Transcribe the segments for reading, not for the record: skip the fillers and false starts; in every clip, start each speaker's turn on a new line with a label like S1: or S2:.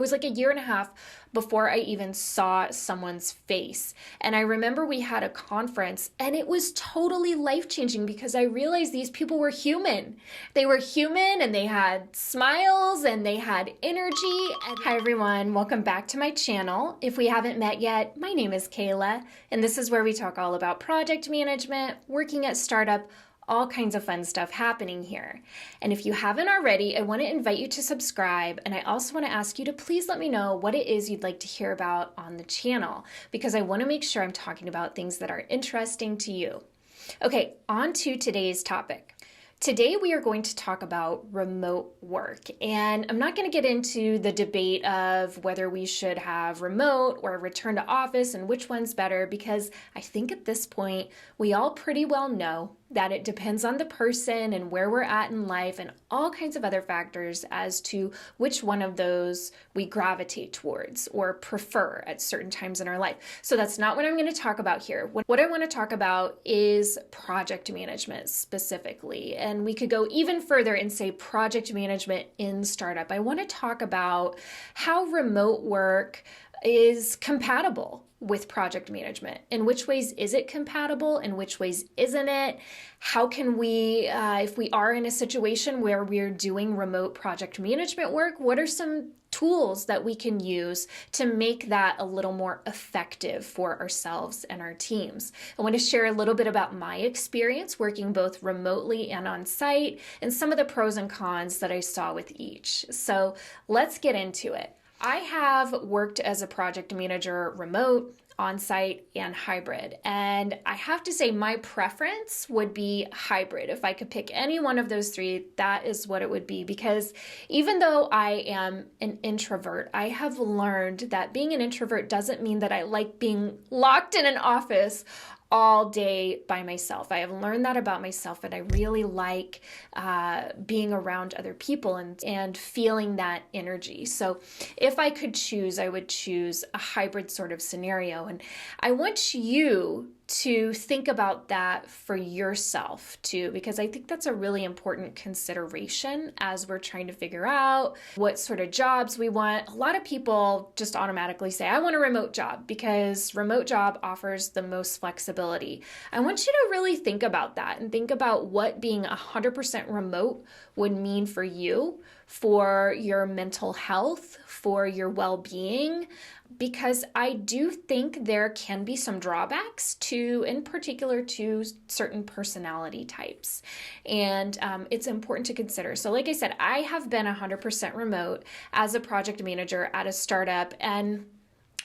S1: It was like a year and a half before I even saw someone's face. And I remember we had a conference and it was totally life-changing because I realized these people were human. They were human and they had smiles and they had energy. Hi everyone, welcome back to my channel. If we haven't met yet, my name is Kayla and this is where we talk all about project management, working at startup, all kinds of fun stuff happening here. And if you haven't already, I want to invite you to subscribe, and I also want to ask you to please let me know what it is you'd like to hear about on the channel, because I want to make sure I'm talking about things that are interesting to you. Okay, on to today's topic. Today we are going to talk about remote work, and I'm not going to get into the debate of whether we should have remote or return to office and which one's better, because I think at this point we all pretty well know that it depends on the person and where we're at in life and all kinds of other factors as to which one of those we gravitate towards or prefer at certain times in our life. So that's not what I'm going to talk about here. What I want to talk about is project management specifically. And we could go even further and say project management in startup. I want to talk about how remote work is compatible with project management. In which ways is it compatible? In which ways isn't it? How can we, if we are in a situation where we're doing remote project management work, what are some tools that we can use to make that a little more effective for ourselves and our teams? I want to share a little bit about my experience working both remotely and on site and some of the pros and cons that I saw with each. So let's get into it. I have worked as a project manager remote, on-site, and hybrid. And I have to say my preference would be hybrid. If I could pick any one of those three, that is what it would be. Because even though I am an introvert, I have learned that being an introvert doesn't mean that I like being locked in an office all day by myself. I have learned that about myself, and I really like being around other people and feeling that energy. So if I could choose, I would choose a hybrid sort of scenario. And I want you to think about that for yourself too, because I think that's a really important consideration as we're trying to figure out what sort of jobs we want. A lot of people just automatically say, I want a remote job because remote job offers the most flexibility. I want you to really think about that and think about what being 100% remote would mean for you, for your mental health, for your well-being, because I do think there can be some drawbacks to, in particular, to certain personality types. And it's important to consider. So like I said, I have been 100% remote as a project manager at a startup, and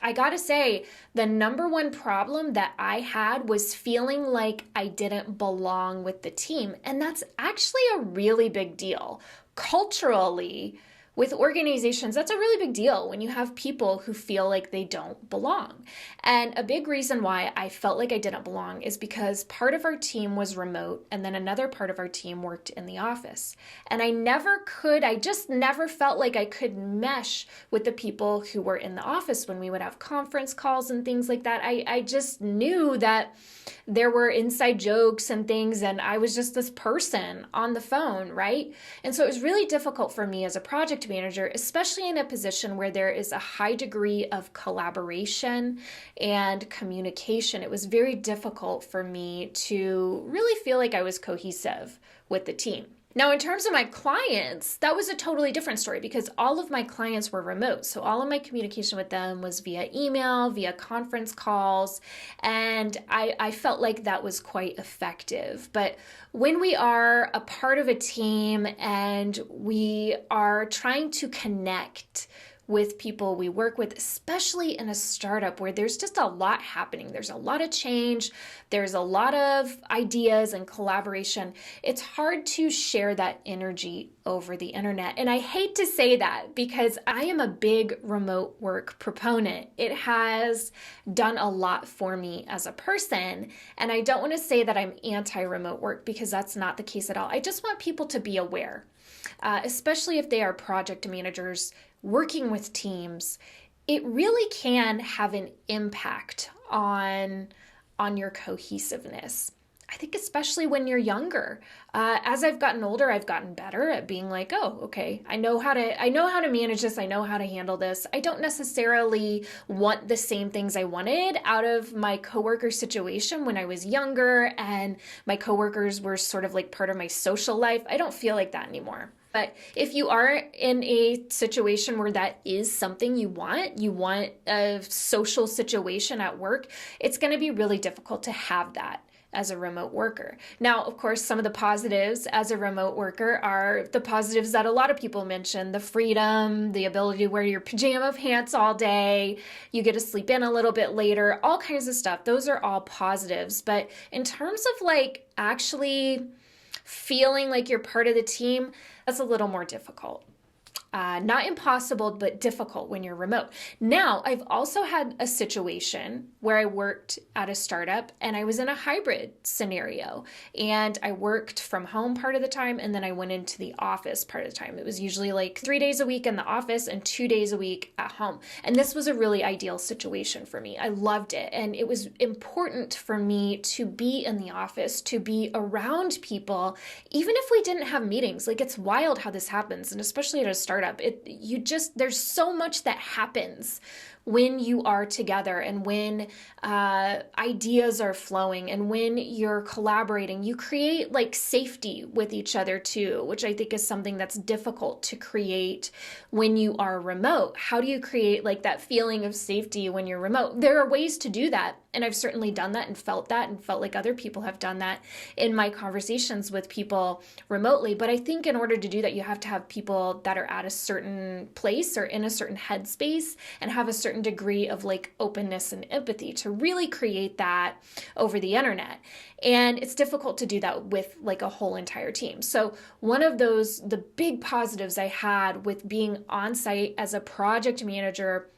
S1: I gotta say, the number one problem that I had was feeling like I didn't belong with the team. And that's actually a really big deal. Culturally, with organizations, that's a really big deal when you have people who feel like they don't belong. And a big reason why I felt like I didn't belong is because part of our team was remote and then another part of our team worked in the office. And I just never felt like I could mesh with the people who were in the office when we would have conference calls and things like that. I just knew that there were inside jokes and things, and I was just this person on the phone, right? And so it was really difficult for me as a project manager, especially in a position where there is a high degree of collaboration and communication. It was very difficult for me to really feel like I was cohesive with the team. Now, in terms of my clients, that was a totally different story because all of my clients were remote. So all of my communication with them was via email, via conference calls, and I felt like that was quite effective. But when we are a part of a team and we are trying to connect with people we work with, especially in a startup where there's just a lot happening. There's a lot of change. There's a lot of ideas and collaboration. It's hard to share that energy over the internet. And I hate to say that because I am a big remote work proponent. It has done a lot for me as a person. And I don't want to say that I'm anti-remote work because that's not the case at all. I just want people to be aware, especially if they are project managers working with teams. It really can have an impact on your cohesiveness. I think especially when you're younger. As I've gotten older, I've gotten better at being like, oh, okay, I know how to manage this. I know how to handle this. I don't necessarily want the same things I wanted out of my coworker situation when I was younger, and my coworkers were sort of like part of my social life. I don't feel like that anymore. But if you are in a situation where that is something you want a social situation at work, it's going to be really difficult to have that as a remote worker. Now, of course, some of the positives as a remote worker are the positives that a lot of people mention: the freedom, the ability to wear your pajama pants all day, you get to sleep in a little bit later, all kinds of stuff. Those are all positives. But in terms of like actually feeling like you're part of the team, that's a little more difficult. Not impossible, but difficult when you're remote. Now, I've also had a situation where I worked at a startup and I was in a hybrid scenario, and I worked from home part of the time and then I went into the office part of the time. It was usually like 3 days a week in the office and 2 days a week at home. And this was a really ideal situation for me. I loved it. And it was important for me to be in the office, to be around people, even if we didn't have meetings. Like, it's wild how this happens. And especially at a startup, there's so much that happens when you are together and when ideas are flowing and when you're collaborating. You create like safety with each other too, which I think is something that's difficult to create when you are remote. How do you create like that feeling of safety when you're remote? There are ways to do that. And I've certainly done that and felt like other people have done that in my conversations with people remotely. But I think in order to do that, you have to have people that are at a certain place or in a certain headspace and have a certain degree of like openness and empathy to really create that over the internet. And it's difficult to do that with like a whole entire team. So one of the big positives I had with being on site as a project manager,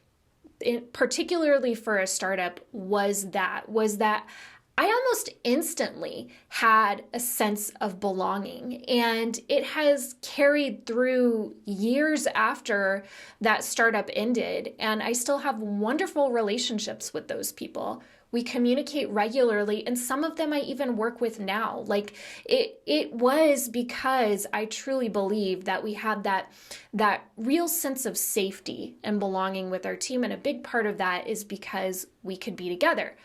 S1: particularly for a startup, was that I almost instantly had a sense of belonging, and it has carried through years after that startup ended, and I still have wonderful relationships with those people. We communicate regularly, and some of them I even work with now. Like, it was because I truly believe that we had that real sense of safety and belonging with our team, and a big part of that is because we could be together.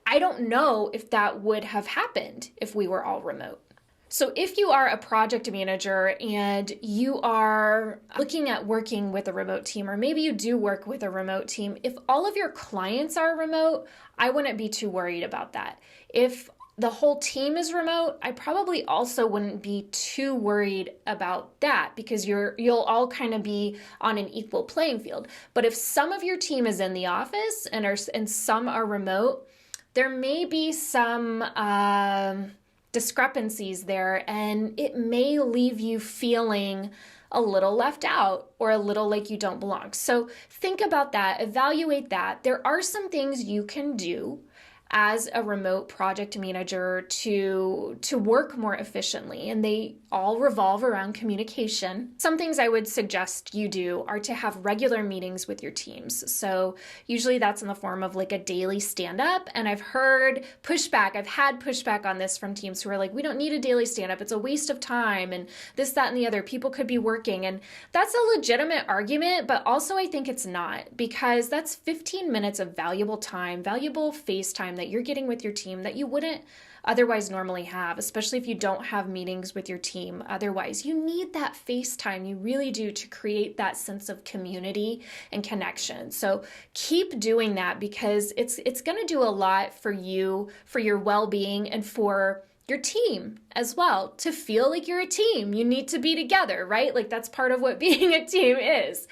S1: I don't know if that would have happened if we were all remote. So if you are a project manager and you are looking at working with a remote team, or maybe you do work with a remote team, if all of your clients are remote, I wouldn't be too worried about that. If the whole team is remote, I probably also wouldn't be too worried about that, because you'll all kind of be on an equal playing field. But if some of your team is in the office and some are remote, there may be some discrepancies there, and it may leave you feeling a little left out or a little like you don't belong. So think about that, evaluate that. There are some things you can do as a remote project manager to work more efficiently, and they all revolve around communication. Some things I would suggest you do are to have regular meetings with your teams. So usually that's in the form of like a daily stand-up, and I've had pushback on this from teams who are like, we don't need a daily stand-up, it's a waste of time, and this, that, and the other, people could be working. And that's a legitimate argument, but also I think it's not, because that's 15 minutes of valuable time, valuable face time that you're getting with your team that you wouldn't otherwise normally have, especially if you don't have meetings with your team. Otherwise, you need that face time. You really do, to create that sense of community and connection. So keep doing that, because it's going to do a lot for you, for your well-being, and for your team as well. To feel like you're a team, you need to be together, right? Like, that's part of what being a team is.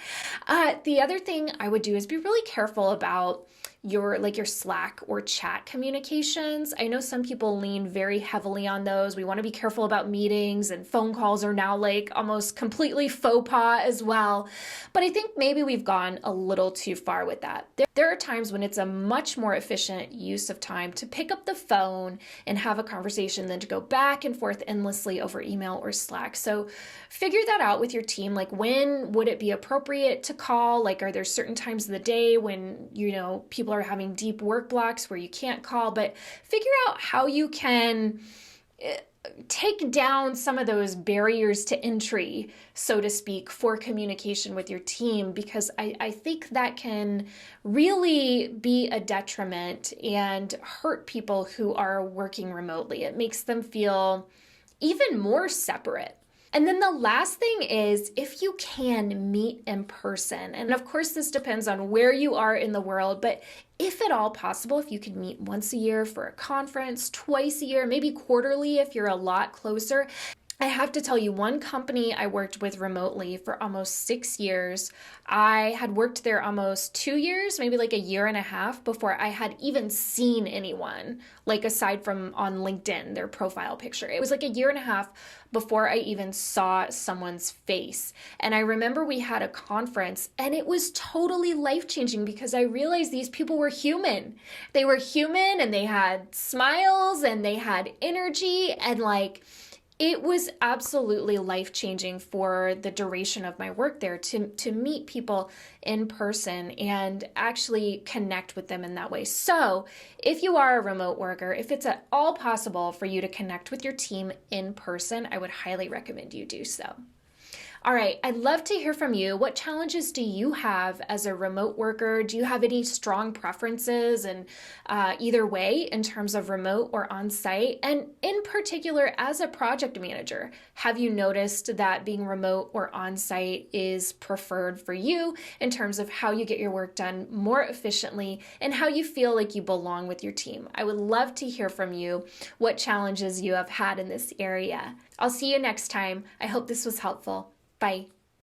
S1: The other thing I would do is be really careful about your Slack or chat communications. I know some people lean very heavily on those. We want to be careful about meetings, and phone calls are now like almost completely faux pas as well. But I think maybe we've gone a little too far with that. There are times when it's a much more efficient use of time to pick up the phone and have a conversation than to go back and forth endlessly over email or Slack. So figure that out with your team. Like, when would it be appropriate to call? Like, are there certain times of the day when, people are having deep work blocks where you can't call? But figure out how you can take down some of those barriers to entry, so to speak, for communication with your team, because I think that can really be a detriment and hurt people who are working remotely. It makes them feel even more separate. And then the last thing is, if you can, meet in person. And of course, this depends on where you are in the world, but if at all possible, if you can meet once a year for a conference, twice a year, maybe quarterly if you're a lot closer. I have to tell you, one company I worked with remotely for almost 6 years, I had worked there almost 2 years, maybe like a year and a half before I had even seen anyone, like aside from on LinkedIn, their profile picture. It was like a year and a half before I even saw someone's face. And I remember we had a conference and it was totally life-changing because I realized these people were human. They were human and they had smiles and they had energy, and it was absolutely life-changing for the duration of my work there to meet people in person and actually connect with them in that way. So if you are a remote worker, if it's at all possible for you to connect with your team in person, I would highly recommend you do so. All right, I'd love to hear from you. What challenges do you have as a remote worker? Do you have any strong preferences and either way in terms of remote or on-site? And in particular, as a project manager, have you noticed that being remote or on-site is preferred for you in terms of how you get your work done more efficiently and how you feel like you belong with your team? I would love to hear from you what challenges you have had in this area. I'll see you next time. I hope this was helpful. Bye.